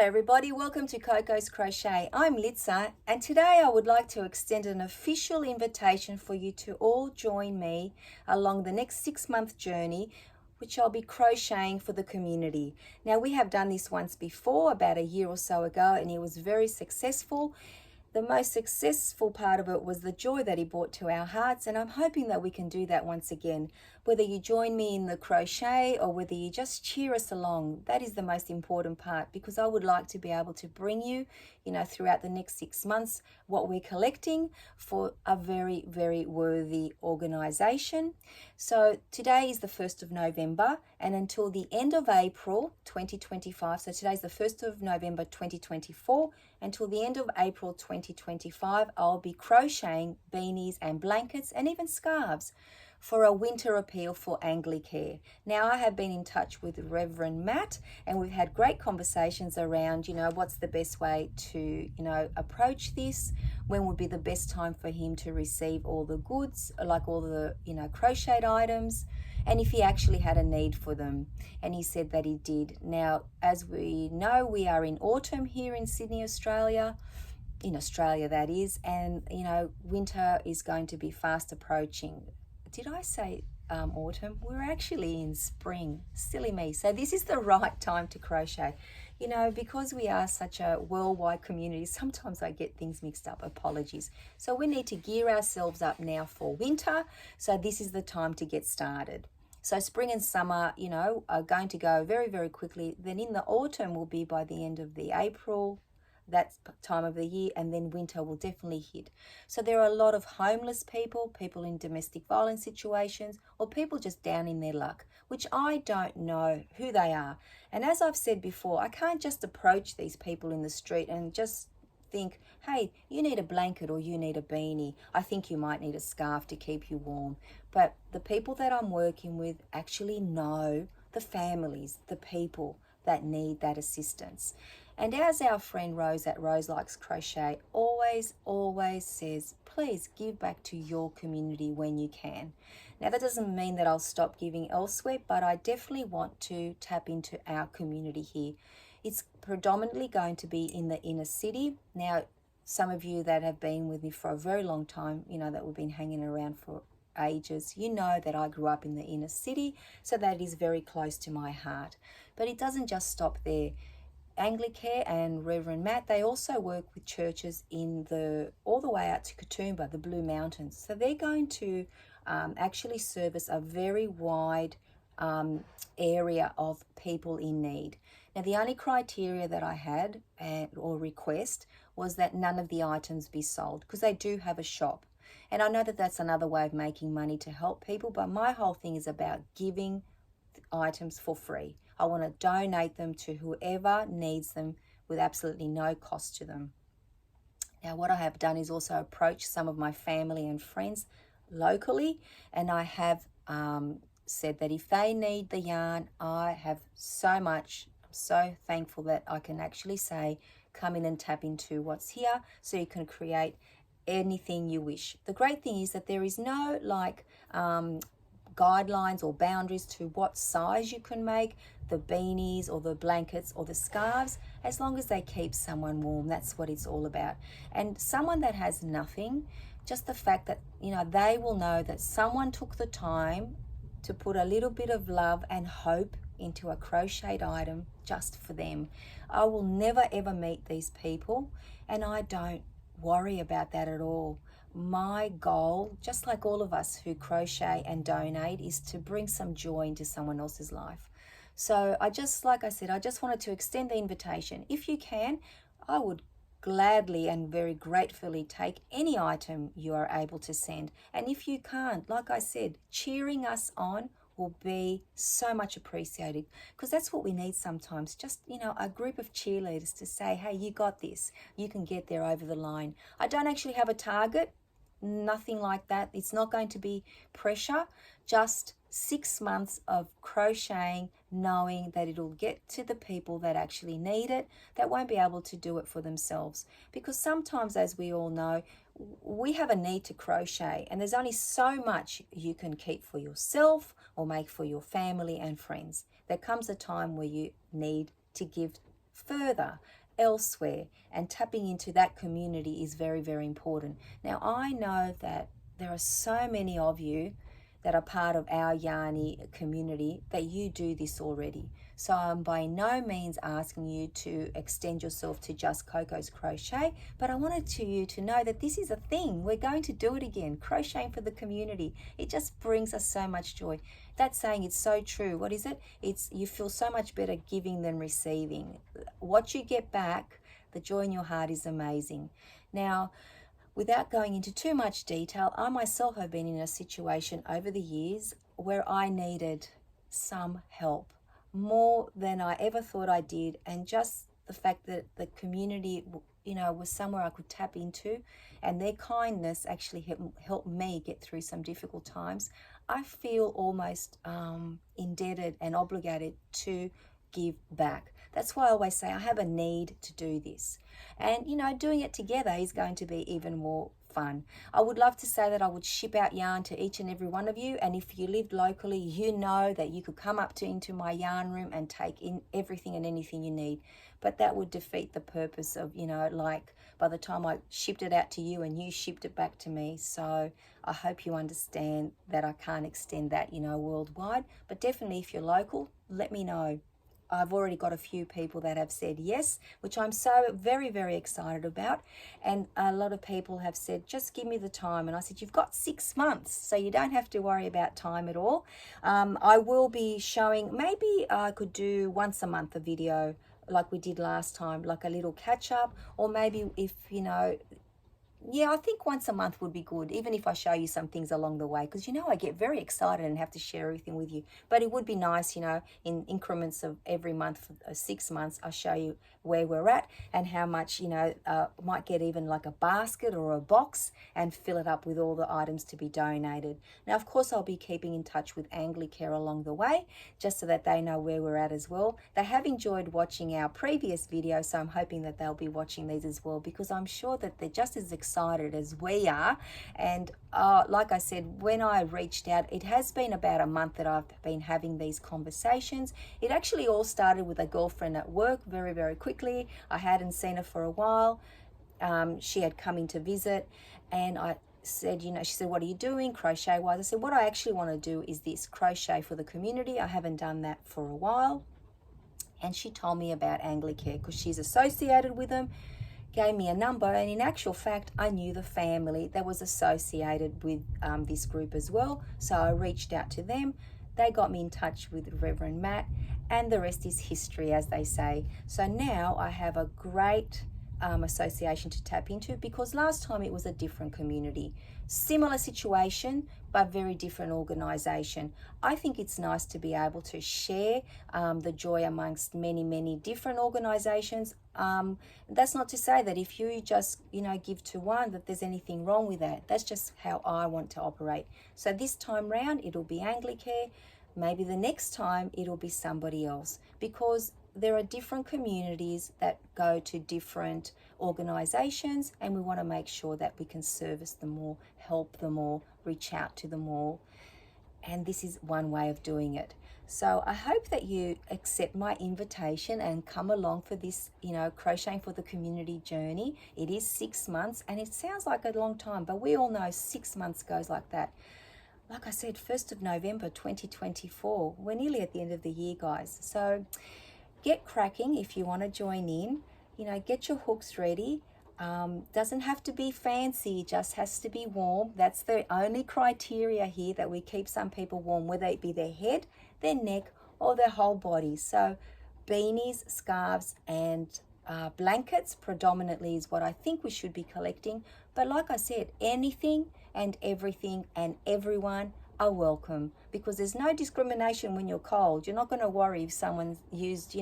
everybody, welcome to Coco's Crochet. I'm Litsa, and today I would like to extend an official invitation for you to all join me along the next 6-month journey, which I'll be crocheting for the community. Now, we have done this once before, about a year or so ago, and it was very successful. The most successful part of it was the joy that he brought to our hearts, and I'm hoping that we can do that once again. Whether you join me in the crochet or whether you just cheer us along, that is the most important part, because I would like to be able to bring you, throughout the next 6 months, what we're collecting for a very, very worthy organization. So today is the 1st of November, and until the end of April 2025, so today's the 1st of November 2024, until the end of April 2025, I'll be crocheting beanies and blankets and even scarves for a winter appeal for Anglicare. Now, I have been in touch with Reverend Matt, and we've had great conversations around, what's the best way to, approach this, when would be the best time for him to receive all the goods, like all the, crocheted items, and if he actually had a need for them. And he said that he did. Now, as we know, we are in autumn here in Sydney, Australia, in Australia that is, and, winter is going to be fast approaching. Did I say autumn? We're actually in spring. Silly me. So this is the right time to crochet. Because we are such a worldwide community, sometimes I get things mixed up. Apologies. So we need to gear ourselves up now for winter. So this is the time to get started. So spring and summer, are going to go very, very quickly. Then in the autumn will be by the end of the April, that time of the year, and then winter will definitely hit. So there are a lot of homeless people in domestic violence situations, or people just down in their luck, which I don't know who they are. And as I've said before, I can't just approach these people in the street and just think, hey, you need a blanket or you need a beanie. I think you might need a scarf to keep you warm. But the people that I'm working with actually know the families, the people that need that assistance. And as our friend Rose at Rose Likes Crochet always says, please give back to your community when you can. Now, that doesn't mean that I'll stop giving elsewhere, but I definitely want to tap into our community here. It's predominantly going to be in the inner city. Now, some of you that have been with me for a very long time, that we've been hanging around for ages, that I grew up in the inner city, so that is very close to my heart. But it doesn't just stop there. Anglicare and Reverend Matt, they also work with churches all the way out to Katoomba, the Blue Mountains. So they're going to actually service a very wide area of people in need. Now, the only criteria that I had or request was that none of the items be sold, because they do have a shop. And I know that that's another way of making money to help people, but my whole thing is about giving items for free. I want to donate them to whoever needs them with absolutely no cost to them. Now, what I have done is also approach some of my family and friends locally, and I have said that if they need the yarn, I have I'm so thankful that I can actually say, come in and tap into what's here so you can create anything you wish. The great thing is that there is no guidelines or boundaries to what size you can make the beanies or the blankets or the scarves, as long as they keep someone warm. That's what it's all about. And someone that has nothing, just the fact that they will know that someone took the time to put a little bit of love and hope into a crocheted item just for them. I will never ever meet these people, and I don't worry about that at all. My goal, just like all of us who crochet and donate, is to bring some joy into someone else's life. So I just wanted to extend the invitation. If you can, I would gladly and very gratefully take any item you are able to send. And if you can't, like I said, cheering us on will be so much appreciated, because that's what we need sometimes. Just, a group of cheerleaders to say, hey, you got this. You can get there over the line. I don't actually have a target. Nothing like that. It's not going to be pressure, just 6 months of crocheting, knowing that it'll get to the people that actually need it, that won't be able to do it for themselves. Because sometimes, as we all know, we have a need to crochet, and there's only so much you can keep for yourself or make for your family and friends. There comes a time where you need to give further elsewhere, and tapping into that community is very, very important. Now, I know that there are so many of you that are part of our Yarny community that you do this already. So I'm by no means asking you to extend yourself to just Coco's Crochet, but I wanted you to know that this is a thing. We're going to do it again, crocheting for the community. It just brings us so much joy. That saying, it's so true. What is it? It's you feel so much better giving than receiving. What you get back, the joy in your heart is amazing. Now, without going into too much detail, I myself have been in a situation over the years where I needed some help, more than I ever thought I did, and just the fact that the community, was somewhere I could tap into, and their kindness actually helped me get through some difficult times. I feel almost indebted and obligated to give back. That's why I always say I have a need to do this. And, doing it together is going to be even more fun. I would love to say that I would ship out yarn to each and every one of you. And if you lived locally, you know that you could come up into my yarn room and take in everything and anything you need. But that would defeat the purpose of, like by the time I shipped it out to you and you shipped it back to me. So I hope you understand that I can't extend that, worldwide. But definitely if you're local, let me know. I've already got a few people that have said yes, which I'm so very, very excited about. And a lot of people have said, just give me the time. And I said, you've got 6 months, so you don't have to worry about time at all. I will be showing, maybe I could do once a month a video like we did last time, like a little catch up, or maybe if, yeah, I think once a month would be good, even if I show you some things along the way, because I get very excited and have to share everything with you. But it would be nice, in increments of every month for 6 months, I show you where we're at and how much, might get even like a basket or a box and fill it up with all the items to be donated. Now, of course, I'll be keeping in touch with Anglicare along the way, just so that they know where we're at as well. They have enjoyed watching our previous video, so I'm hoping that they'll be watching these as well, because I'm sure that they're just as excited as we are. And like I said, when I reached out, it has been about a month that I've been having these conversations. It actually all started with a girlfriend at work very, very quickly. I hadn't seen her for a while. She had come in to visit, and I said, she said, what are you doing crochet wise? I said, what I actually want to do is this, crochet for the community. I haven't done that for a while. And she told me about Anglicare because she's associated with them, gave me a number, and in actual fact I knew the family that was associated with this group as well. So I reached out to them. They got me in touch with Reverend Matt, and the rest is history, as they say. So now I have a great association to tap into, because last time it was a different community, similar situation but very different organization. I think it's nice to be able to share the joy amongst many different organizations. That's not to say that if you just give to one that there's anything wrong with that. That's just how I want to operate. So this time round it'll be Anglicare. Maybe the next time it'll be somebody else, because there are different communities that go to different organizations, and we want to make sure that we can service them all, help them all, reach out to them all. And this is one way of doing it. So I hope that you accept my invitation and come along for this, crocheting for the community journey. It is 6 months, and it sounds like a long time, but we all know 6 months goes like that. Like I said, 1st of November 2024. We're nearly at the end of the year, guys. So get cracking if you want to join in. Get your hooks ready. Doesn't have to be fancy, it just has to be warm. That's the only criteria here, that we keep some people warm, whether it be their head, their neck, or their whole body. So beanies, scarves, and blankets predominantly is what I think we should be collecting. But like I said, anything and everything and everyone are welcome, because there's no discrimination when you're cold. You're not going to worry if someone used,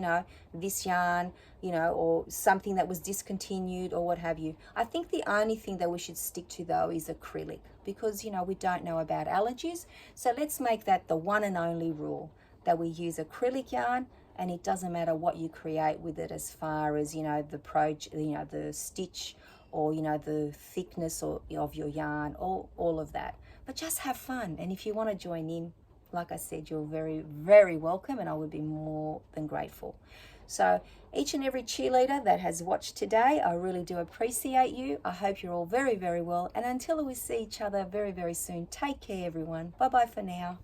this yarn, or something that was discontinued or what have you. I think the only thing that we should stick to though is acrylic, because, we don't know about allergies. So let's make that the one and only rule, that we use acrylic yarn, and it doesn't matter what you create with it as far as, the stitch or, the thickness of your yarn, all of that. But just have fun. And if you want to join in, like I said, you're very, very welcome, and I would be more than grateful. So each and every cheerleader that has watched today, I really do appreciate you. I hope you're all very, very well. And until we see each other very, very soon, take care, everyone. Bye-bye for now.